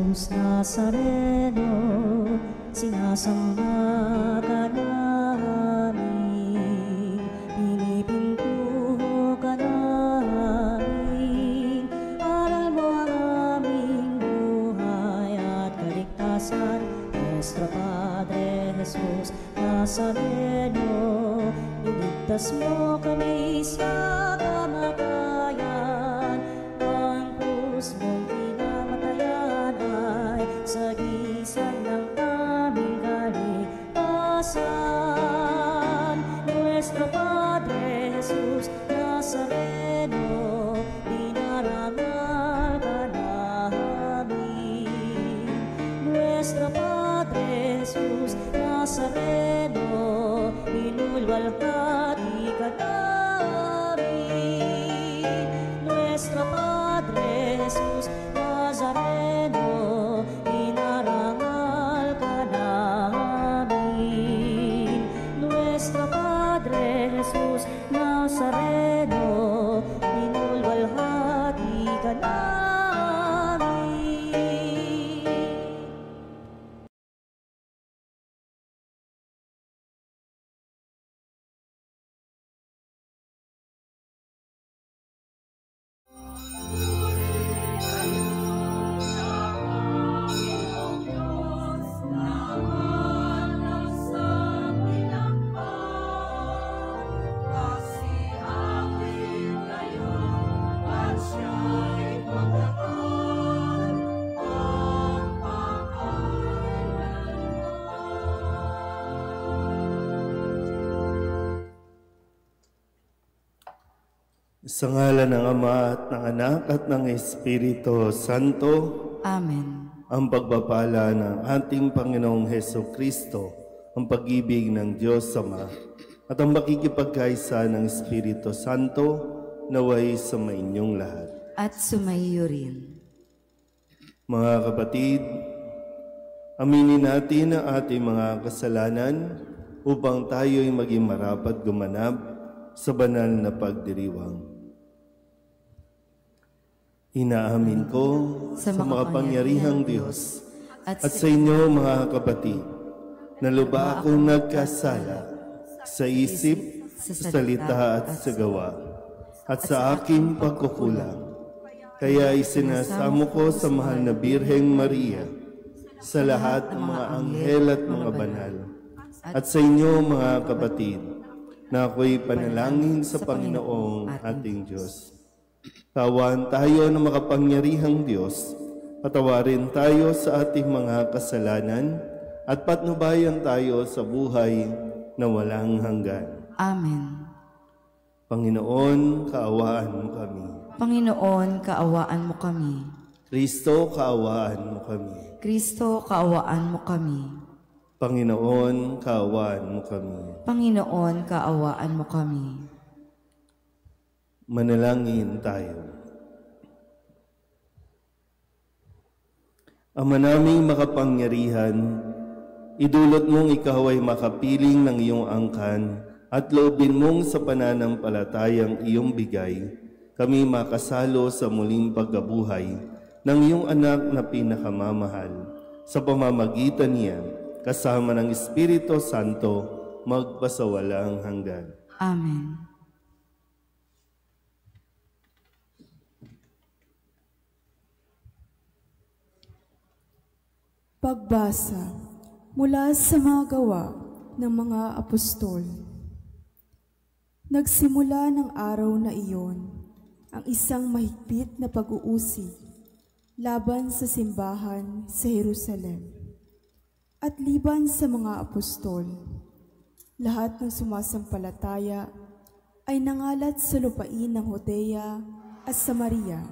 Jesus Nazareno, sinasamba ka namin, pinipinto ka namin, aral mo ang aming buhay at kaligtasan. Nuestro Padre Jesus Nazareno, iligtas mo kami sa kamatayan, ang krus mong pinamatayan ay sagisag ng aming kaligtasan. Nuestro Padre Jesus Nazareno, dinarangal ka namin. Nuestro Padre Jesus Nazareno, inulwalhati ka namin. Nuestro Padre Jesus Nazareno, inarangal ka namin. Nuestro Padre Jesus Nazareno, inulwalhati ka namin. Sa ngalan ng Ama at ng Anak at ng Espiritu Santo. Amen. Ang pagpapala ng ating Panginoong Hesukristo, ang pag-ibig ng Diyos Ama, at ang makikipagkaisa ng Espiritu Santo naway sa inyong lahat. At sumaiyo rin. Mga kapatid, aminin natin ang ating mga kasalanan upang tayo'y maging marapat gumanap sa banal na pagdiriwang. Inaamin ko sa makapangyarihang Diyos at sa inyo mga kapatid na lubha akong nagkasala sa isip, sa salita at sa gawa at sa aking pagkukulang. Kaya isinasamo ko sa mahal na Birheng Maria, sa lahat ng mga anghel at mga banal, at sa inyo mga kapatid, na ako'y panalangin sa Panginoong ating Diyos. Tawan tayo ng makapangyarihang Diyos, patawarin tayo sa ating mga kasalanan, at patnubayan tayo sa buhay na walang hanggan. Amen. Panginoon, kaawaan mo kami. Panginoon, kaawaan mo kami. Kristo, kaawaan mo kami. Kristo, kaawaan mo kami. Panginoon, kaawaan mo kami. Panginoon, kaawaan mo kami. Manalangin tayo. Ama naming makapangyarihan, idulot mong ikaw ay makapiling ng iyong angkan at loobin mong sa pananampalatayang iyong bigay, kami makasalo sa muling pagkabuhay ng iyong anak na pinakamamahal. Sa pamamagitan niya, kasama ng Espiritu Santo, magpasawalang hanggan. Amen. Pagbasa mula sa mga gawa ng mga apostol. Nagsimula ng araw na iyon ang isang mahigpit na pag-uusig laban sa simbahan sa Jerusalem. At liban sa mga apostol, lahat ng sumasampalataya ay nangalat sa lupain ng Judea at Samaria.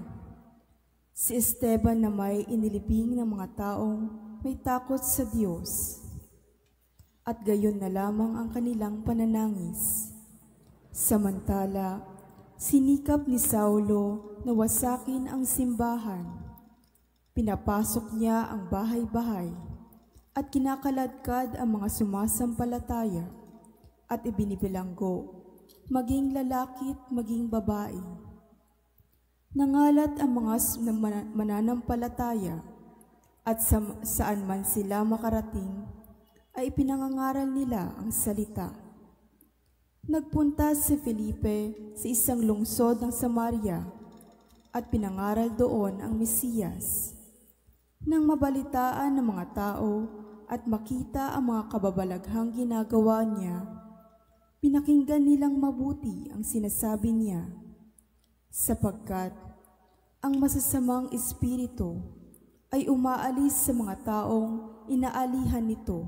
Si Esteban na may inilibing ng mga taong may takot sa Diyos, at gayon na lamang ang kanilang pananangis. Samantala, sinikap ni Saulo na wasakin ang simbahan. Pinapasok niya ang bahay-bahay at kinakaladkad ang mga sumasampalataya at ibinibilanggo, maging lalaki't maging babae. Nangalat ang mga mananampalataya at saan man sila makarating, ay pinangangaral nila ang salita. Nagpunta si Felipe sa isang lungsod ng Samaria at pinangaral doon ang Mesiyas. Nang mabalitaan ng mga tao at makita ang mga kababalaghang ginagawa niya, pinakinggan nilang mabuti ang sinasabi niya, sapagkat ang masasamang espiritu ay umaalis sa mga taong inaalihan nito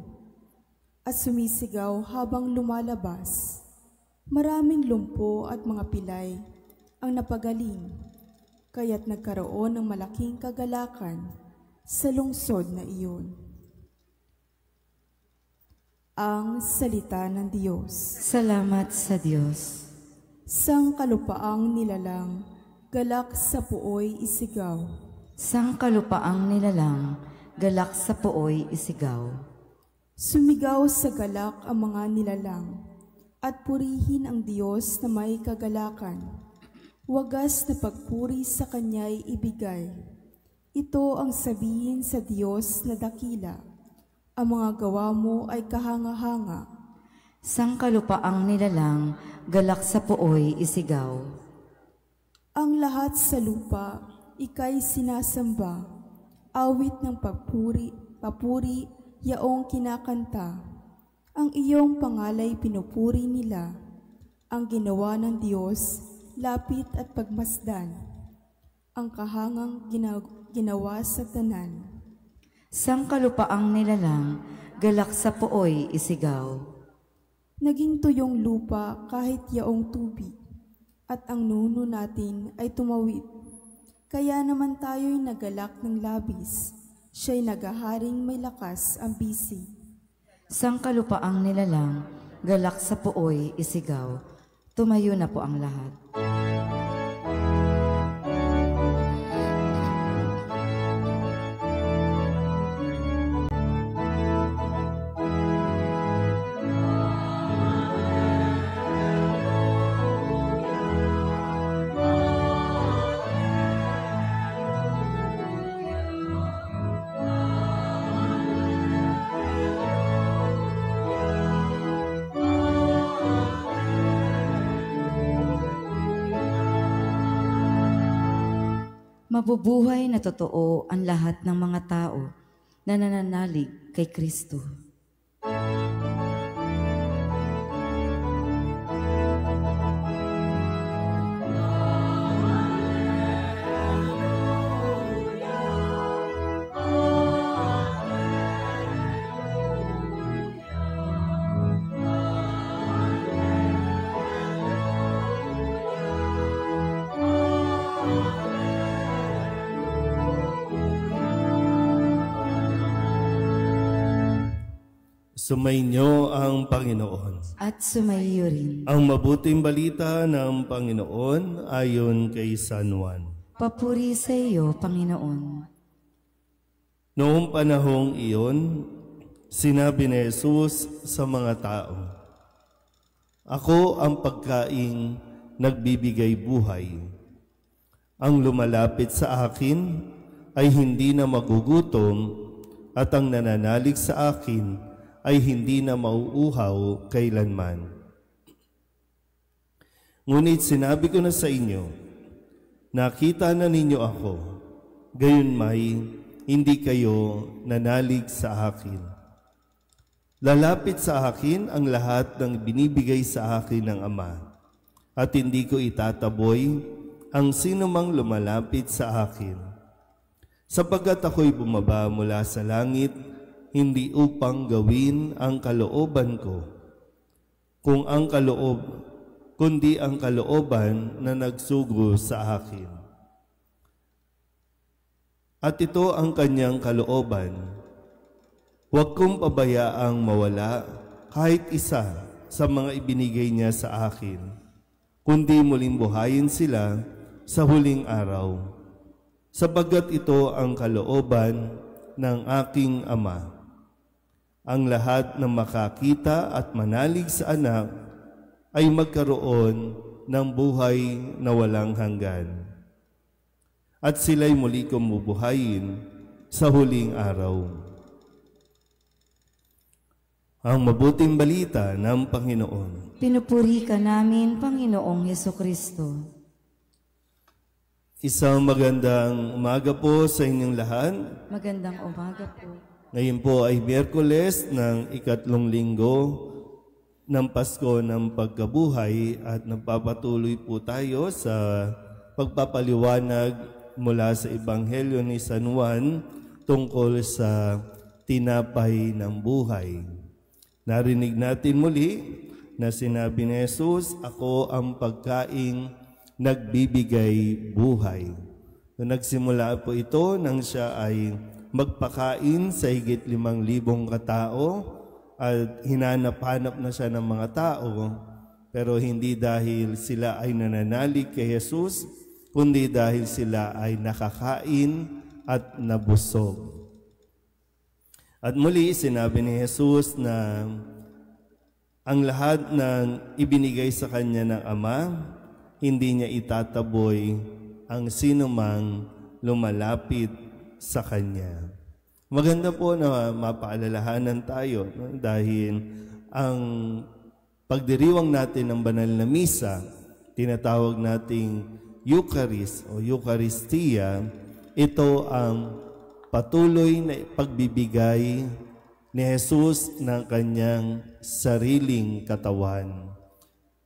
at sumisigaw habang lumalabas. Maraming lumpo at mga pilay ang napagaling, kaya't nagkaroon ng malaking kagalakan sa lungsod na iyon. Ang salita ng Diyos. Salamat sa Diyos. Sang kalupaang nilalang, galak sa puoy isigaw. Sang kalupaang nilalang, galak sa puoy isigaw. Sumigaw sa galak ang mga nilalang, at purihin ang Diyos na may kagalakan. Wagas na pagpuri sa Kanya'y ibigay. Ito ang sabihin sa Diyos na dakila. Ang mga gawa mo ay kahanga-hanga. Sang kalupaang nilalang, galak sa puoy isigaw. Ang lahat sa lupa, ika'y sinasamba. Awit ng papuri, yaong kinakanta. Ang iyong pangalay pinupuri nila. Ang ginawa ng Diyos, lapit at pagmasdan. Ang kahangang ginawa sa tanan. Sang kalupaang nilalang, galak sa puoy isigaw. Naging tuyong lupa kahit yaong tubig, at ang nuno natin ay tumawid. Kaya naman tayo'y nagalak ng labis, siya'y nagaharing may lakas ang bisig. Sang kalupaang nilalang, galak sa puoy isigaw. Tumayo na po ang lahat. Mabubuhay na totoo ang lahat ng mga tao na nananalig kay Kristo. Sumainyo ang Panginoon. At sumaiyo rin. Ang mabuting balita ng Panginoon ayon kay San Juan. Papuri sa iyo, Panginoon. Noong panahong iyon, sinabi ni Jesus sa mga tao, "Ako ang pagkaing nagbibigay buhay. Ang lumalapit sa akin ay hindi na magugutom, at ang nananalig sa akin ay hindi na mauuhaw kailanman. Ngunit sinabi ko na sa inyo, nakita na ninyo ako, gayon may hindi kayo nanalig sa akin. Lalapit sa akin ang lahat ng binibigay sa akin ng Ama, at hindi ko itataboy ang sinumang lumalapit sa akin. Sapagkat ako'y bumaba mula sa langit, hindi upang gawin ang kalooban ko, kundi ang kalooban na nagsugo sa akin. At ito ang kanyang kalooban, huwag kong pabayaang mawala kahit isa sa mga ibinigay niya sa akin, kundi muling buhayin sila sa huling araw, sapagkat ito ang kalooban ng aking Ama. Ang lahat ng makakita at manalig sa anak ay magkaroon ng buhay na walang hanggan. At sila'y muli kong bubuhayin, sa huling araw. Ang mabuting balita ng Panginoon. Pinupuri ka namin, Panginoong Hesukristo. Isang magandang umaga po sa inyong lahat. Magandang umaga po. Ngayon po ay Miyerkules ng 3 linggo ng Pasko ng Pagkabuhay at nagpapatuloy po tayo sa pagpapaliwanag mula sa Ebanghelyo ni San Juan tungkol sa tinapay ng buhay. Narinig natin muli na sinabi ni Jesus, "Ako ang pagkaing nagbibigay buhay." Nung nagsimula po ito nang siya ay magpakain sa higit 5,000 katao at hinanap-hanap na siya ng mga tao, pero hindi dahil sila ay nananalig kay Jesus, kundi dahil sila ay nakakain at nabusog. At muli sinabi ni Jesus na ang lahat ng ibinigay sa kanya ng Ama, hindi niya itataboy ang sinumang lumalapit sa kanya. Maganda po na mapaalalahanan tayo, no? Dahil ang pagdiriwang natin ng banal na misa, tinatawag nating Eucharist o Eucharistia, ito ang patuloy na pagbibigay ni Jesus ng kanyang sariling katawan.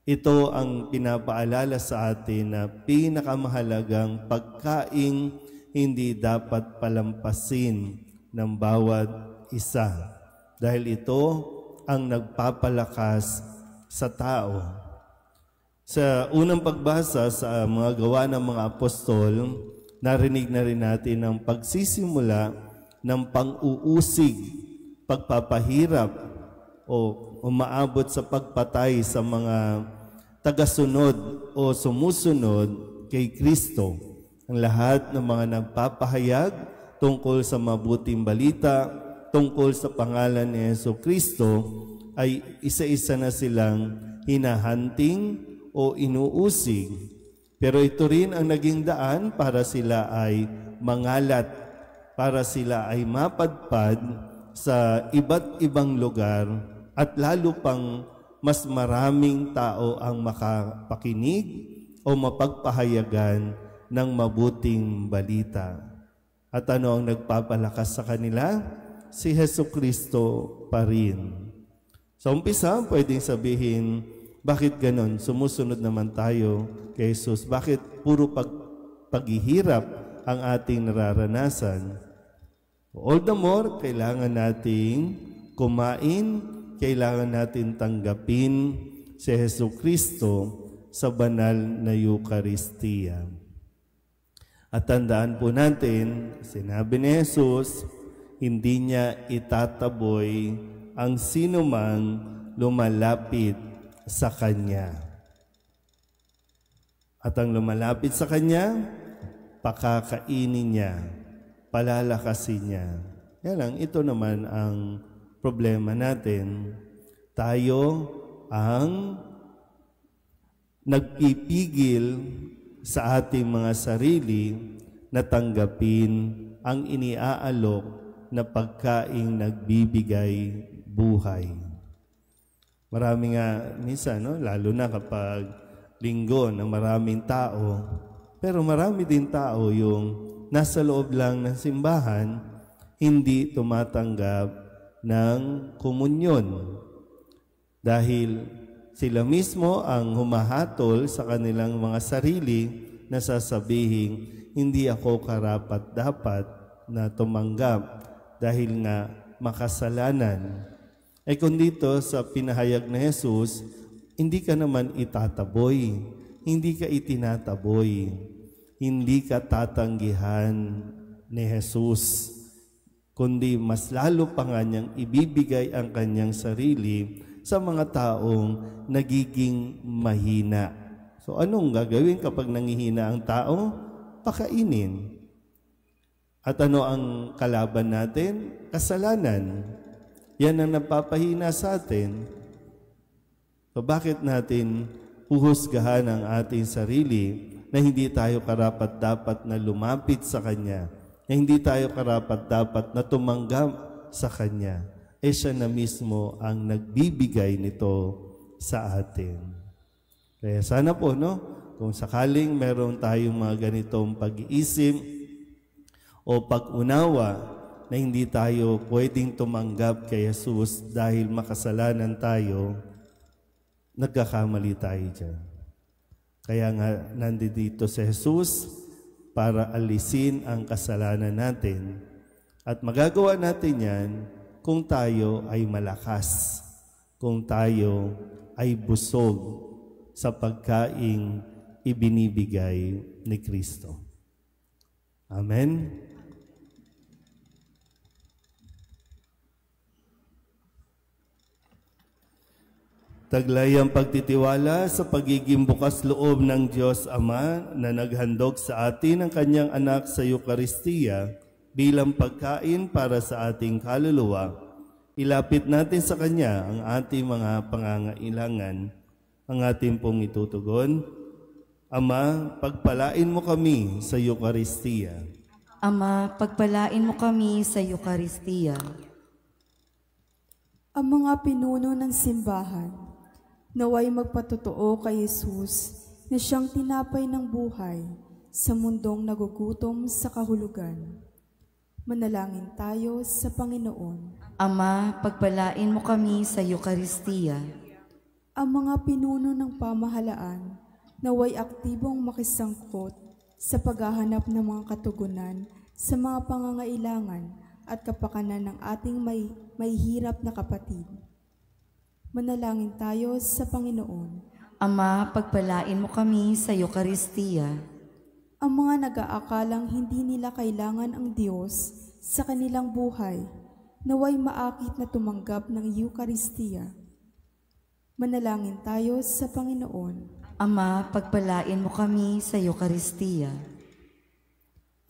Ito ang pinapaalala sa atin na pinakamahalagang pagkaing hindi dapat palampasin ng bawat isa. Dahil ito ang nagpapalakas sa tao. Sa unang pagbasa sa mga gawa ng mga apostol, narinig na rin natin ang pagsisimula ng pang-uusig, pagpapahirap o umaabot sa pagpatay sa mga tagasunod o sumusunod kay Kristo. Ang lahat ng mga nagpapahayag tungkol sa mabuting balita, tungkol sa pangalan ni Jesucristo, ay isa-isa na silang hinahanting o inuusig. Pero ito rin ang naging daan para sila ay mangalat, para sila ay mapadpad sa iba't ibang lugar at lalo pang mas maraming tao ang makapakinig o mapagpahayagan ng mabuting balita. At ano ang nagpapalakas sa kanila? Si Jesucristo pa rin. Sa umpisa, pwedeng sabihin, bakit ganon? Sumusunod naman tayo kay Jesus. Bakit puro paghihirap ang ating nararanasan? All the more, kailangan nating kumain, kailangan natin tanggapin si Jesucristo sa banal na Eucharistia. At tandaan po natin, sinabi ni Jesus, hindi niya itataboy ang sinumang lumalapit sa Kanya. At ang lumalapit sa Kanya, pakakainin niya, palalakasin niya. Yan lang, ito naman ang problema natin. Tayo ang nagpipigil sa ating mga sarili na tanggapin ang iniaalok na pagkaing nagbibigay buhay. Marami nga minsan, no? Lalo na kapag linggo ng maraming tao, pero marami din tao yung nasa loob lang ng simbahan, hindi tumatanggap ng komunyon. Dahil sila mismo ang humahatol sa kanilang mga sarili na sasabihin, hindi ako karapat-dapat na tumanggap dahil nga makasalanan. Ay kung dito sa pinahayag na Jesus, hindi ka naman itataboy, hindi ka itinataboy, hindi ka tatanggihan ni Jesus, kundi mas lalo pa nga niyang ibibigay ang kanyang sarili sa mga taong nagiging mahina. So anong gagawin kapag nangihina ang tao? Pakainin. At ano ang kalaban natin? Kasalanan. Yan ang napapahina sa atin. So bakit natin huhusgahan ang ating sarili na hindi tayo karapat-dapat na lumapit sa Kanya na hindi tayo karapat-dapat na tumanggap sa Kanya. Siya na mismo ang nagbibigay nito sa atin. Kaya sana po, kung sakaling meron tayong mga ganitong pag-iisip o pag-unawa na hindi tayo pwedeng tumanggap kay Jesus dahil makasalanan tayo, nagkakamali tayo dyan. Kaya nga nandito si Jesus para alisin ang kasalanan natin at magagawa natin yan kung tayo ay malakas, kung tayo ay busog sa pagkaing ibinibigay ni Kristo. Amen. Taglay ang pagtitiwala sa pagiging bukas loob ng Diyos Ama na naghandog sa atin ang Kanyang anak sa Eucharistia bilang pagkain para sa ating kaluluwa. Ilapit natin sa Kanya ang ating mga pangangailangan, ang ating pong itutugon. Ama, pagpalain mo kami sa Eucharistia. Ama, pagpalain mo kami sa Eucharistia. Ang mga pinuno ng simbahan, naway magpatotoo kay Jesus na siyang tinapay ng buhay sa mundong nagugutom sa kahulugan. Manalangin tayo sa Panginoon. Ama, pagpalain mo kami sa Eucharistia. Ang mga pinuno ng pamahalaan, naway aktibong makisangkot sa paghahanap ng mga katugunan sa mga pangangailangan at kapakanan ng ating may hirap na kapatid. Manalangin tayo sa Panginoon. Ama, pagpalain mo kami sa Eucharistia. Ang mga nag-aakalang hindi nila kailangan ang Diyos sa kanilang buhay, naway maakit na tumanggap ng Eucharistia. Manalangin tayo sa Panginoon. Ama, pagpalain mo kami sa Eucharistia.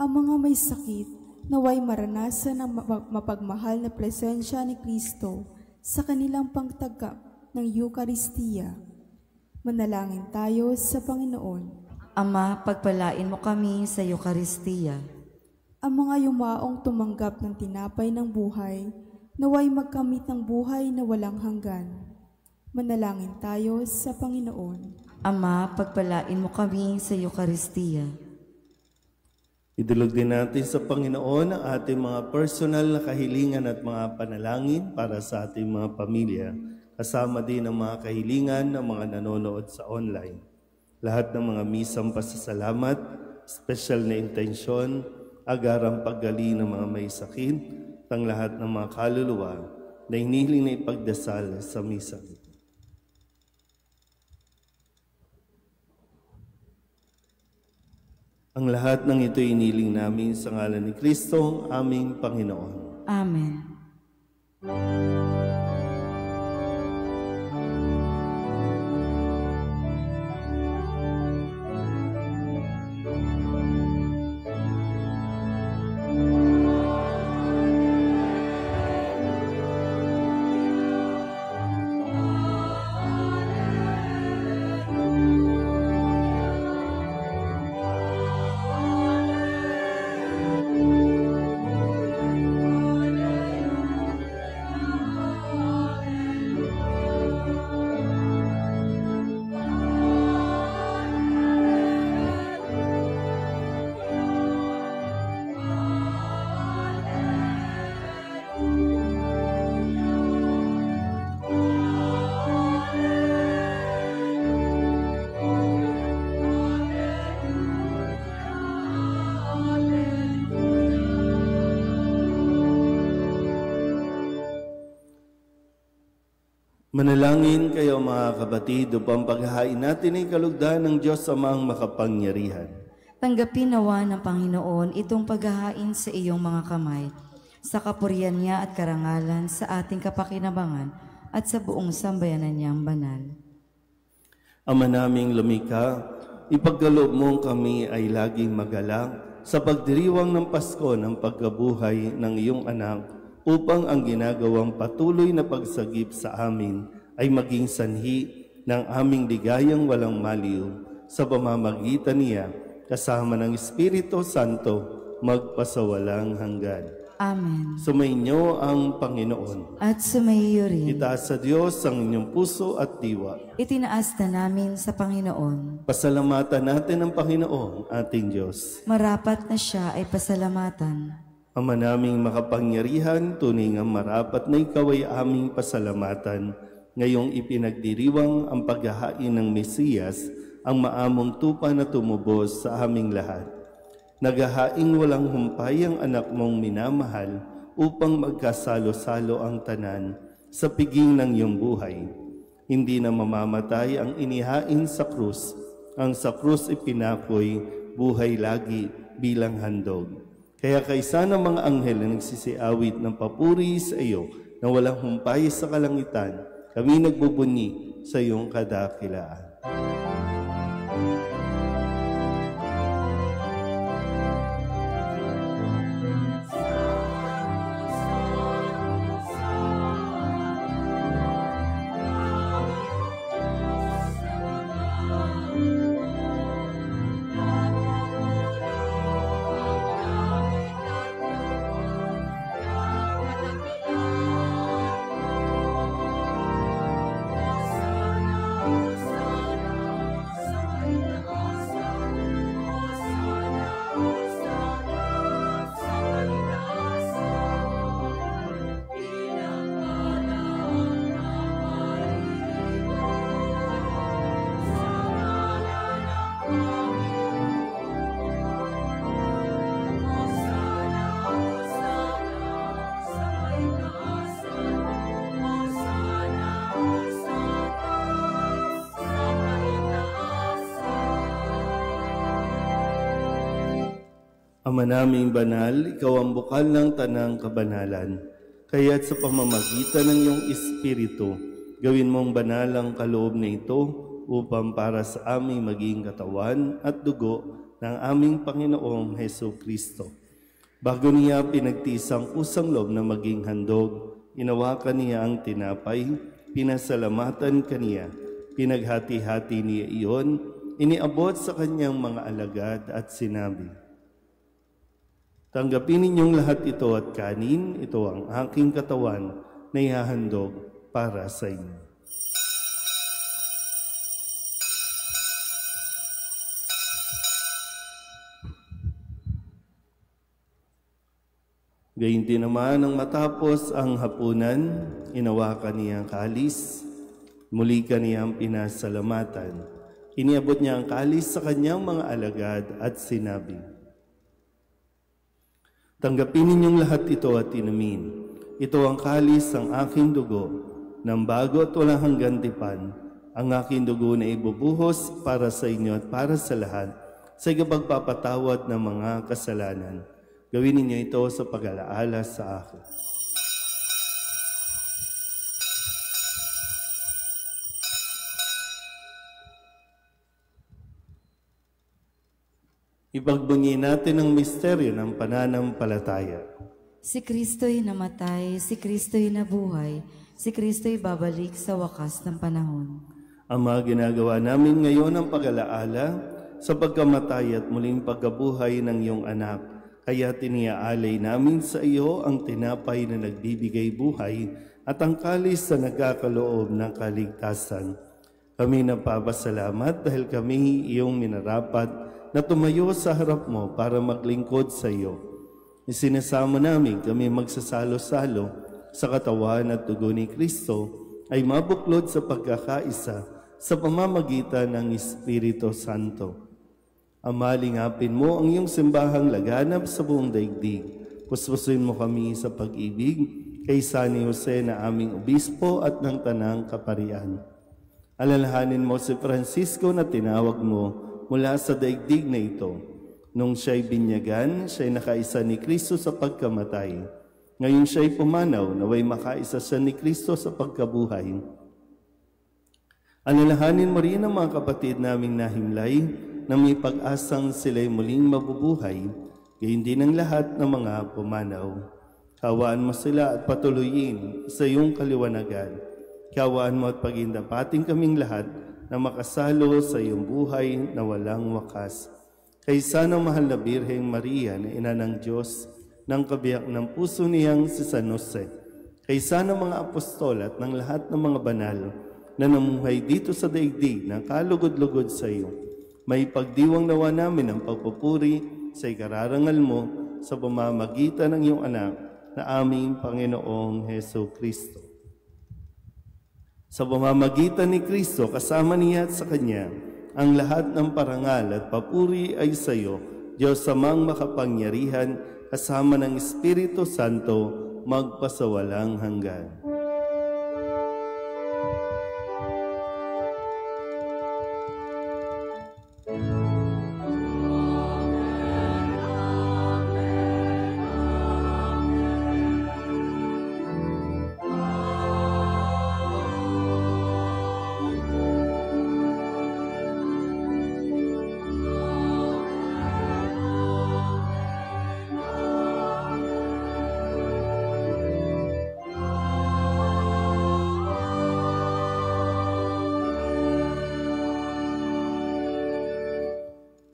Ang mga may sakit, naway maranasan ang mapagmahal na presensya ni Kristo sa kanilang pagtanggap ng Eucharistia. Manalangin tayo sa Panginoon. Ama, pagpalain mo kami sa Eucharistia. Ang mga yumaong tumanggap ng tinapay ng buhay, naway magkamit ng buhay na walang hanggan. Manalangin tayo sa Panginoon. Ama, pagpalain mo kami sa Eucharistia. Idulog din natin sa Panginoon ang ating mga personal na kahilingan at mga panalangin para sa ating mga pamilya, kasama din ang mga kahilingan ng mga nanonood sa online. Lahat ng mga misang pasasalamat, special na intensyon, agarang paggaling ng mga may sakit, ang lahat ng mga kaluluwa na hinihiling na ipagdasal sa misa. Ang lahat ng ito iniling namin sa ngalan ni Kristo, aming Panginoon. Amen. Manalangin kayo mga kapatid upang paghahain natin ay kalugdan ng Diyos Amang makapangyarihan. Tanggapin nawa ng Panginoon itong paghahain sa iyong mga kamay, sa kapurihan niya at karangalan sa ating kapakinabangan at sa buong sambayanan niyang banal. Ama naming lumikha, ipagkaloob mong kami ay laging magalak sa pagdiriwang ng Pasko ng pagkabuhay ng iyong anak, upang ang ginagawang patuloy na pagsagip sa amin ay maging sanhi ng aming ligayang walang maliw sa pamamagitan niya kasama ng Espiritu Santo magpasawalang hanggan. Amen. Sumainyo ang Panginoon. At sumaiyo rin. Itaas sa Diyos ang inyong puso at diwa. Itinaas na namin sa Panginoon. Pasalamatan natin ang Panginoon, ating Diyos. Marapat na siya ay pasalamatan. Ama naming makapangyarihan, tunay nga marapat na ikaw ay aming pasalamatan. Ngayong ipinagdiriwang ang paghahain ng Mesiyas, ang maamong tupa na tumubos sa aming lahat. Naghahaing walang humpay ang anak mong minamahal upang magkasalo-salo ang tanan sa piging ng iyong buhay. Hindi na mamamatay ang inihain sa krus. Ang sa krus ipinakoy, buhay lagi bilang handog. Kaya kaysa ng mga anghel na nagsisiawit ng papuri sa iyo na walang humpay sa kalangitan, kami nagbubunyi sa iyong kadakilaan. Ama naming banal, ikaw ang bukal ng tanang kabanalan. Kaya't sa pamamagitan ng iyong Espiritu, gawin mong banal ang kaloob na ito upang para sa aming maging katawan at dugo ng aming Panginoong Heso Kristo. Bago niya pinagtiis ang kusang loob na maging handog, inawakan niya ang tinapay, pinasalamatan kaniya, pinaghati-hati niya iyon, iniabot sa kanyang mga alagad at sinabi, "Tanggapin ninyong lahat ito at kanin, ito ang aking katawan na ihahandog para sa inyo." Gayun din naman nang matapos ang hapunan, inawakan niya ang kalis, muli kaniyang pinasalamatan. Iniabot niya ang kalis sa kanyang mga alagad at sinabi, "Tanggapin ninyong lahat ito at inumin. Ito ang kalis ng aking dugo, ng bago at walang hanggang tipan, ang aking dugo na ibubuhos para sa inyo at para sa lahat, sa ikapagpapatawad ng mga kasalanan. Gawin ninyo ito sa pag-alaala sa akin." Ipagbunyi natin ang misteryo ng pananampalataya. Si Kristo'y namatay, si Kristo'y nabuhay, si Kristo'y babalik sa wakas ng panahon. Ama, ginagawa namin ngayon ang pag-alaala sa pagkamatay at muling pagkabuhay ng iyong anak. Kaya tiniaalay namin sa iyo ang tinapay na nagbibigay buhay at ang kalis na nagkakaloob ng kaligtasan. Kami napapasalamat dahil kami iyong minarapat na tumayo sa harap mo para maglingkod sa iyo. Isinasama namin kami magsasalo-salo sa katawan at dugo ni Kristo ay mabuklod sa pagkakaisa sa pamamagitan ng Espiritu Santo. Ama, lingapin mo ang iyong simbahang laganap sa buong daigdig. Puspusin mo kami sa pag-ibig kay San Jose na aming obispo at ng tanang kaparian. Alalahanin mo si Francisco na tinawag mo mula sa daigdig na ito. Nung siya'y binyagan, siya'y nakaisa ni Kristo sa pagkamatay. Ngayon siya'y pumanaw, naway makaisa siya ni Kristo sa pagkabuhay. Alalahanin mo rin ang mga kapatid naming nahimlay na may pag-asang sila'y muling mabubuhay, gayon din ang lahat ng mga pumanaw. Kawaan mo sila at patuloyin sa iyong kaliwanagan. Kawaan mo at pagindapating kaming lahat na makasalo sa iyong buhay na walang wakas. Kaysa ng mahal na Birheng Maria na ina ng Diyos, ng kabiyak ng puso niyang si San Jose, kaysa ng mga apostol at ng lahat ng mga banal na namuhay dito sa daigdig na kalugod-lugod sa iyo, may pagdiwang nawa namin ang pagpupuri sa ikararangal mo sa pamamagitan ng iyong anak na aming Panginoong Heso Kristo. Sa pamamagitan ni Kristo, kasama niya at sa Kanya, ang lahat ng parangal at papuri ay sa iyo, Diyos Amang makapangyarihan, kasama ng Espiritu Santo, magpasawalang hanggan.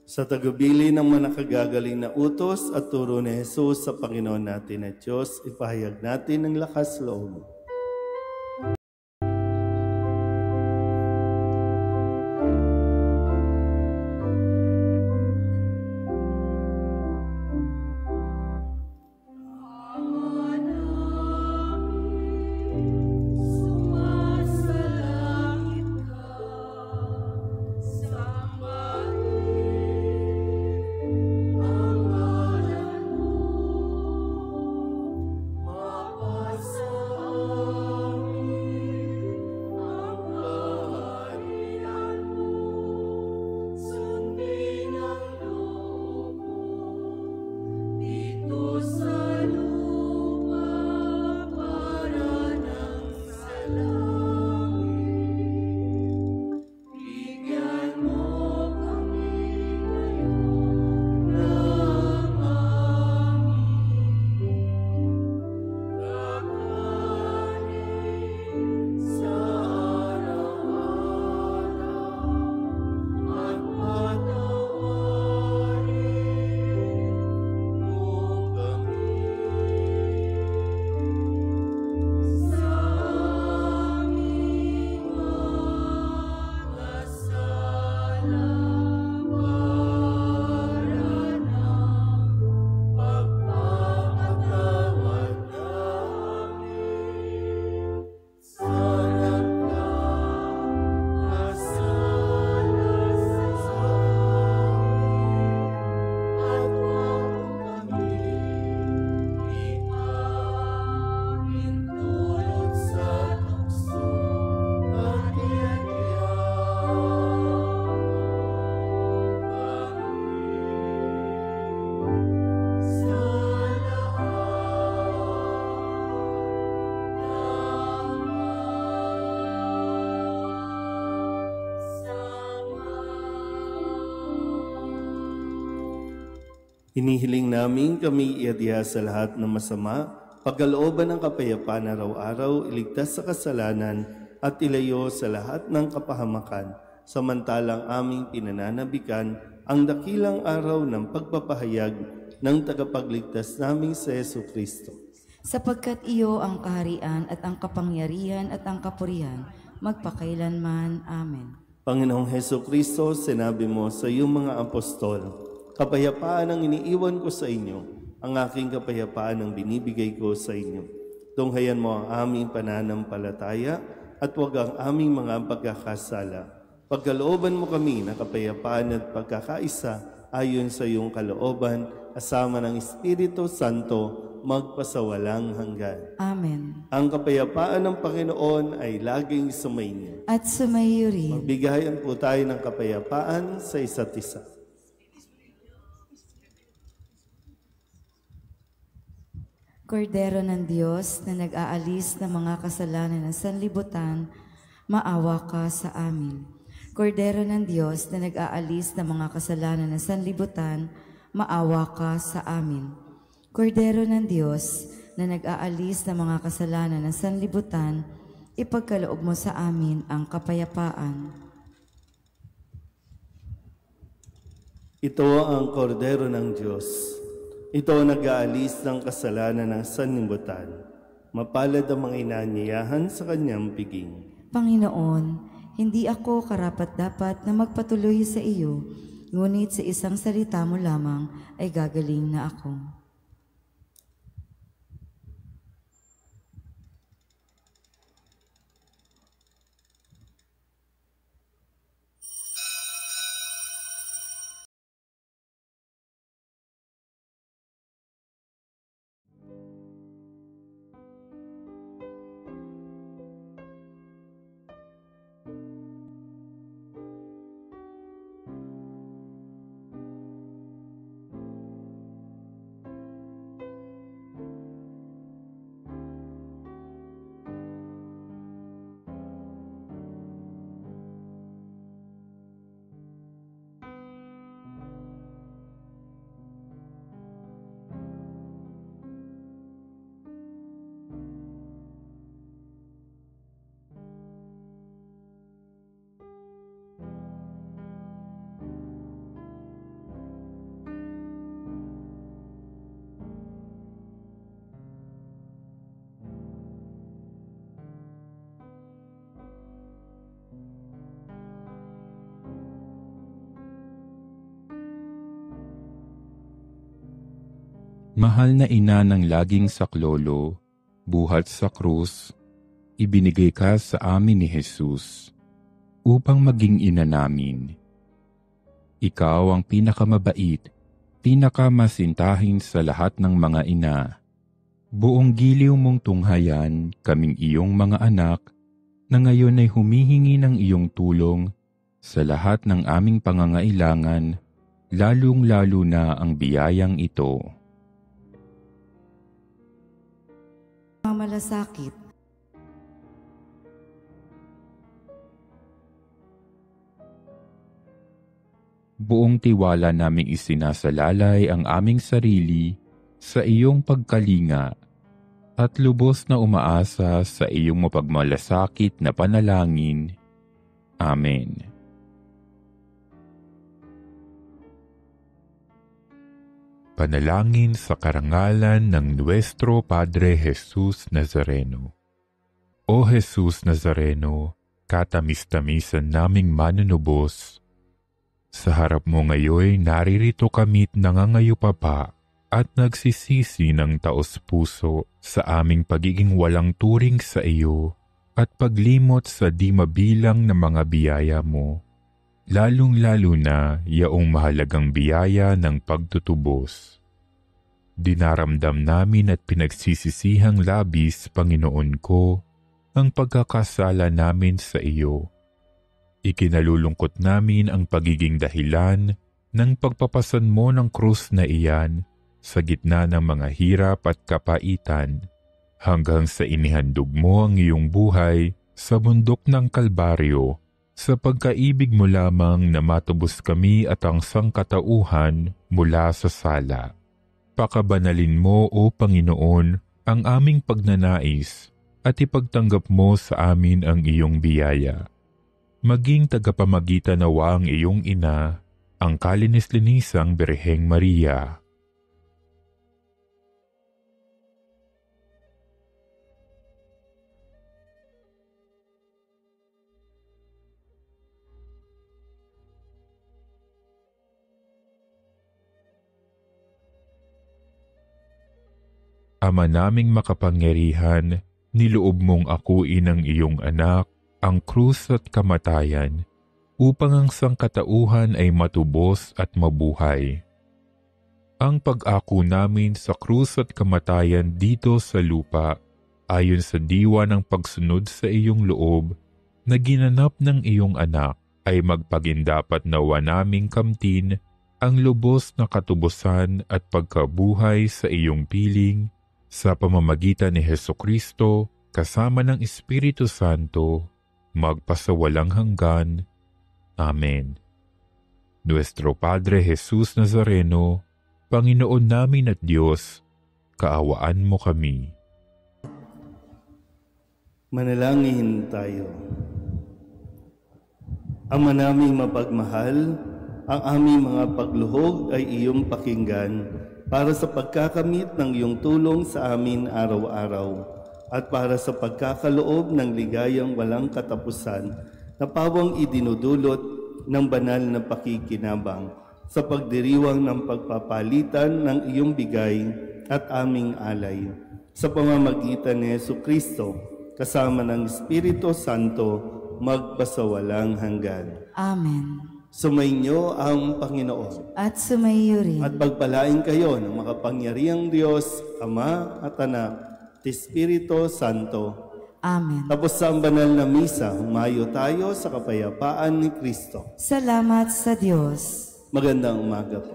Sa tagabili ng mga nakagagaling na utos at turo ni Jesus sa Panginoon natin at Diyos, ipahayag natin ang lakas loob. Hinihiling namin kami iadya sa lahat ng masama, pagkalooban ng kapayapaan araw-araw, iligtas sa kasalanan at ilayo sa lahat ng kapahamakan, samantalang aming pinananabikan ang dakilang araw ng pagpapahayag ng tagapagligtas naming sa Heso Kristo. Sapagkat iyo ang kaharian at ang kapangyarihan at ang kapurihan, magpakailanman. Amen. Panginoong Heso Kristo, sinabi mo sa iyong mga apostol, kapayapaan ang iniiwan ko sa inyo, ang aking kapayapaan ang binibigay ko sa inyo. Tunghayan mo ang aming pananampalataya at huwag ang aming mga pagkakasala. Pagkalooban mo kami na kapayapaan at pagkakaisa ayon sa iyong kalooban, kasama ng Espiritu Santo, magpasawalang hanggan. Amen. Ang kapayapaan ng Panginoon ay laging sumainyo. At sumaiyo rin. Magbigayan po tayo ng kapayapaan sa isa't isa. Kordero ng Diyos na nag-aalis ng mga kasalanan ng sanlibutan, maawa ka sa amin. Kordero ng Diyos na nag-aalis ng mga kasalanan ng sanlibutan, maawa ka sa amin. Kordero ng Diyos na nag-aalis ng mga kasalanan ng sanlibutan, ipagkaloob mo sa amin ang kapayapaan. Ito ang kordero ng Diyos. Ito ang nag-aalis ng kasalanan ng sanlibutan. Mapalad ang mga inanyayahan sa kanyang piging. Panginoon, hindi ako karapat-dapat na magpatuloy sa iyo, ngunit sa isang salita mo lamang ay gagaling na ako. Mahal na ina ng laging saklolo, buhat sa krus, ibinigay ka sa amin ni Jesus upang maging ina namin. Ikaw ang pinakamabait, pinakamasintahin sa lahat ng mga ina. Buong giliw mong tunghayan kaming iyong mga anak na ngayon ay humihingi ng iyong tulong sa lahat ng aming pangangailangan, lalong-lalo na ang biyayang ito. Malasakit. Buong tiwala naming isinasalalay ang aming sarili sa iyong pagkalinga at lubos na umaasa sa iyong mapagmalasakit na panalangin. Amen. Panalangin sa karangalan ng Nuestro Padre Jesus Nazareno. O Jesus Nazareno, katamis-tamisan naming manunubos, sa harap mo ngayon naririto kami't nangangayupapa at nagsisisi ng taos-puso sa aming pagiging walang turing sa iyo at paglimot sa di mabilang na mga biyaya mo, lalong-lalo na yaong mahalagang biyaya ng pagtutubos. Dinaramdam namin at pinagsisisihang labis, Panginoon ko, ang pagkakasala namin sa iyo. Ikinalulungkot namin ang pagiging dahilan ng pagpapasan mo ng krus na iyan sa gitna ng mga hirap at kapaitan, hanggang sa inihandog mo ang iyong buhay sa bundok ng Kalbaryo, sa pagkaibig mo lamang na matubos kami at ang sangkatauhan mula sa sala. Pakabanalin mo, O Panginoon, ang aming pagnanais at ipagtanggap mo sa amin ang iyong biyaya. Maging tagapamagitan nawa ang iyong ina, ang kalinis-linisang Birheng Maria. Ama naming makapangyarihan, niloob mong akuin ang iyong anak, ang krus at kamatayan, upang ang sangkatauhan ay matubos at mabuhay. Ang pag-ako namin sa krus at kamatayan dito sa lupa, ayon sa diwa ng pagsunod sa iyong loob, na ginanap ng iyong anak, ay magpagindapat nawa naming kamtin ang lubos na katubusan at pagkabuhay sa iyong piling, sa pamamagitan ni Hesukristo, kasama ng Espiritu Santo, magpasawalang hanggan. Amen. Nuestro Padre Jesus Nazareno, Panginoon namin at Diyos, kaawaan mo kami. Manalangin tayo. Ama naming mapagmahal, Ang aming mga pagluhog ay iyong pakinggan para sa pagkakamit ng iyong tulong sa amin araw-araw at para sa pagkakaloob ng ligayang walang katapusan na pawang idinudulot ng banal na pakikinabang sa pagdiriwang ng pagpapalitan ng iyong bigay at aming alay. Sa pamamagitan ni Jesucristo, kasama ng Espiritu Santo, magpasawalang hanggan. Amen. Sumainyo ang Panginoon. At sumaiyo rin. At pagpalain kayo ng makapangyarihang Diyos, Ama at Anak, at Espiritu Santo. Amen. Tapos sa banal na misa, humayo tayo sa kapayapaan ni Kristo. Salamat sa Diyos. Magandang umaga po.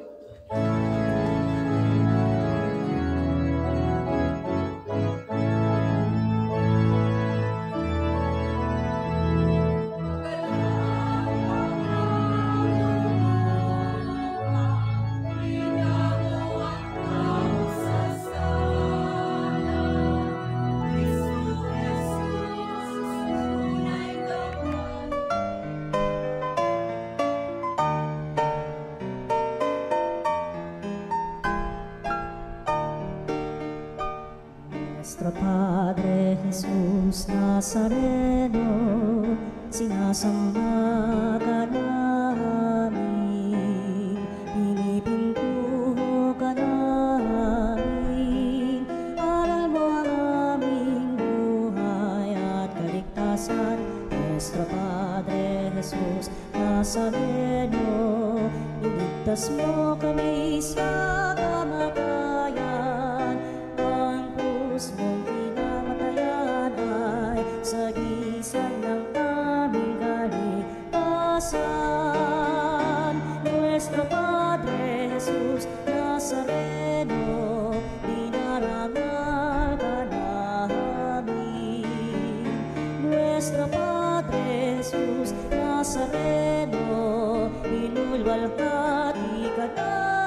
Nuestro Padre Jesús Nazareno, sinasamba ka namin, pinipintuho ka namin, aral mo ang aming buhay at kaligtasan. Nuestro Padre Jesús Nazareno, iligtas mo kami sa kamatayan, mong pinamatayan ay sagisag ng aming kaligtasan. Nuestro Padre Jesus Nazareno, dinarangal ka namin. Nuestro Padre Jesus Nazareno, inulwalhati ka namin.